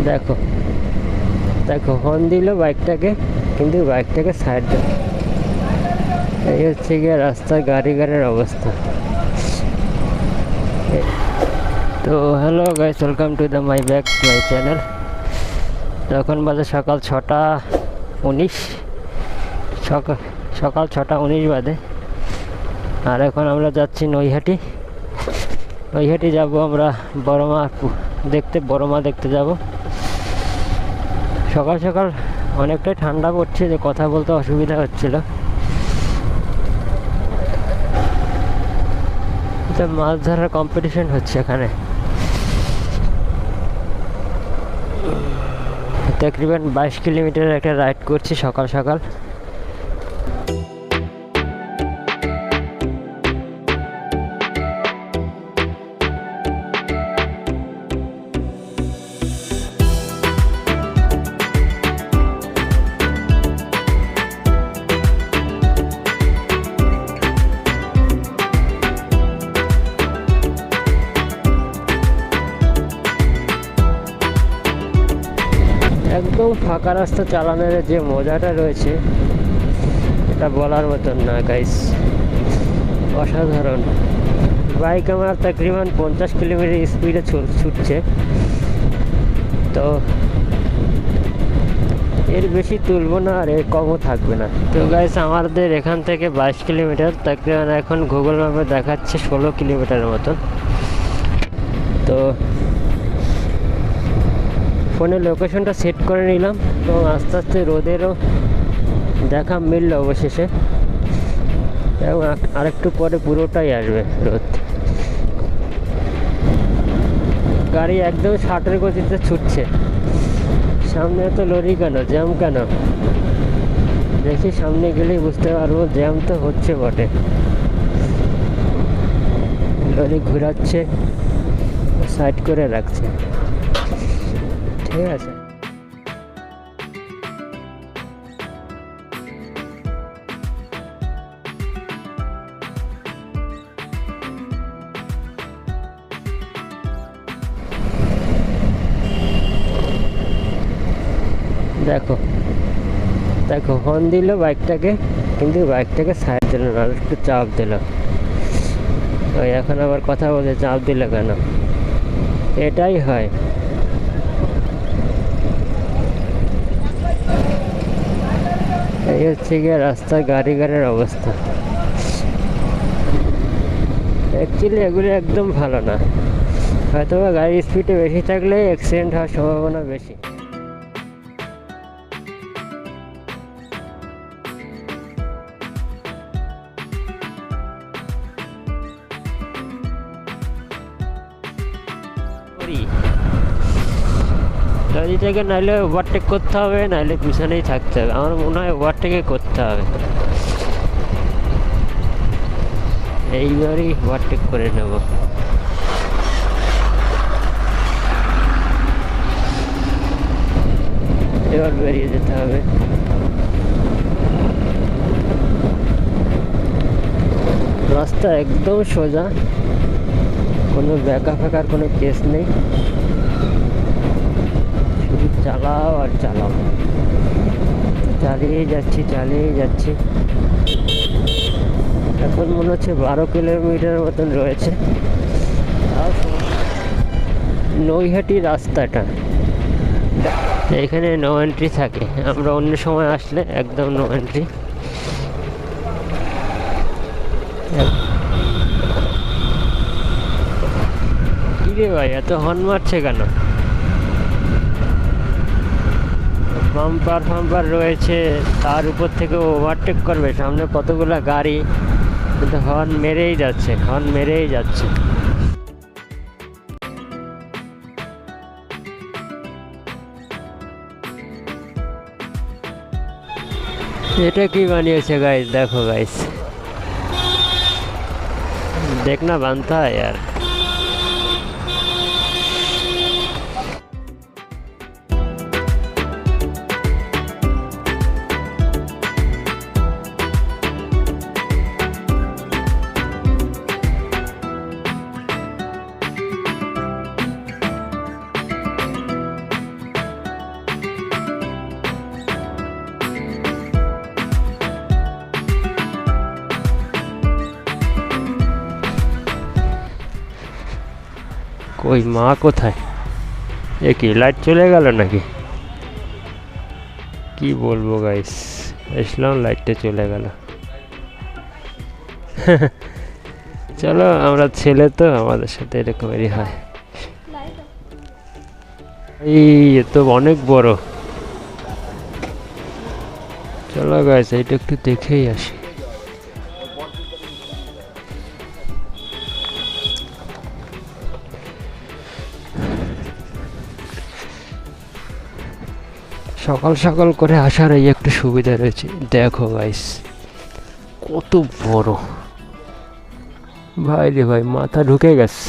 দেখো দেখো হর্ন দিল বাইকটাকে, কিন্তু বাইকটাকে সাইড দিল। এই হচ্ছে গিয়ে রাস্তার গাড়ির অবস্থা। তো hello guys, welcome to the my channel. এখন বাজে সকাল 6টা 19, সকাল 6টা 19 বাজে। আর এখন আমরা যাচ্ছি নৈহাটি যাব আমরা বড় মা দেখতে যাব। সকাল সকাল অনেকটাই ঠান্ডা পড়ছে, যে কথা বলতে অসুবিধা হচ্ছিল। মাছ ধরার কম্পিটিশন হচ্ছে এখানে। তকরিবান 22 কিলোমিটার একটা রাইড করছি সকাল সকাল। একদম ফাঁকা রাস্তা চালানোর যে মজাটা রয়েছে, এটা বলার মতন না গাইস, অসাধারণ। বাইক আমার তকরিবান 50 কিলোমিটার স্পিডে ছুটছে, তো এর বেশি তুলবো না আর এর কমও থাকবে না। তো গাইস আমাদের এখান থেকে 22 কিলোমিটার, তকরিবান এখন গুগল ম্যাপে দেখাচ্ছে 16 কিলোমিটারের মতন। তো ফোনে লোকেশনটা সেট করে নিলাম, তো আস্তে আস্তে রোদেরও দেখা মিলল অবশেষে, এবং আরেকটু পরে পুরোটাই আসবে রোদ। গাড়ি একদম 60-এর গতিতে ছুটছে। সামনে এত লরি কেন, জ্যাম কেন? দেখি সামনে গেলেই বুঝতে পারবো। জ্যাম তো হচ্ছে বটে, লরি ঘোরাচ্ছে, সাইড করে রাখছে। ঠিক আছে, দেখো দেখো হর্ন দিল বাইকটাকে, কিন্তু বাইকটাকে সাইড দিল না, একটু চাপ দিল। ওই এখন আবার কথা বলে চাপ দিল কেন? এটাই হয়। এই হচ্ছে গিয়ে রাস্তার গাড়ির অবস্থা। অ্যাকচুয়ালি এগুলো একদম ভালো না, হয়তো গাড়ির স্পিডে বেশি থাকলে অ্যাক্সিডেন্ট হওয়ার সম্ভাবনা বেশি। লরিটাকে নাইলে ওভারটেক করতে হবে, নাইলে পিছনেই থাকতে হবে। আমার মনে হয় ওভারটেকে করতে হবে, এইবারই ওভারটেক করে নেব। এবার বেরিয়ে যেতে হবে। রাস্তা একদম সোজা, কোনো ব্যাকা ফ্যাকার কোনো কেস নেই, শুধু চালাও আর চালাও। চালিয়ে যাচ্ছি। এখন মনে হচ্ছে 12 কিলোমিটার মতন রয়েছে। নৈহাটি রাস্তাটা এখানে নো এন্ট্রি থাকে, আমরা অন্য সময় আসলে একদম নো এন্ট্রি। কিরে ভাই, এত হর্ন মারছে কেন? বাম্পার রয়েছে, তার উপর থেকে ওভারটেক করবে, সামনে কতগুলো গাড়ি, কিন্তু হর্ন মেরেই যাচ্ছে। এটা কি বানিয়েছে গাইস? দেখো গাইস, देखना बनता है यार। কই মা কোথায়? এ কি লাইট চলে গেল নাকি? কি বলবো গাইস, আসলাম লাইটটা চলে গেল। চলো আমরা ছেলে তো, আমাদের সাথে এরকমেরই হয়। এই তো অনেক বড়। চলো গাইস এইটা একটু দেখেই আসি। সকাল সকাল করে আসার এই একটা সুবিধা রয়েছে, দেখো গাইস কত বড়। ভাই রে ভাই, মাথা ঢুকে গেছে।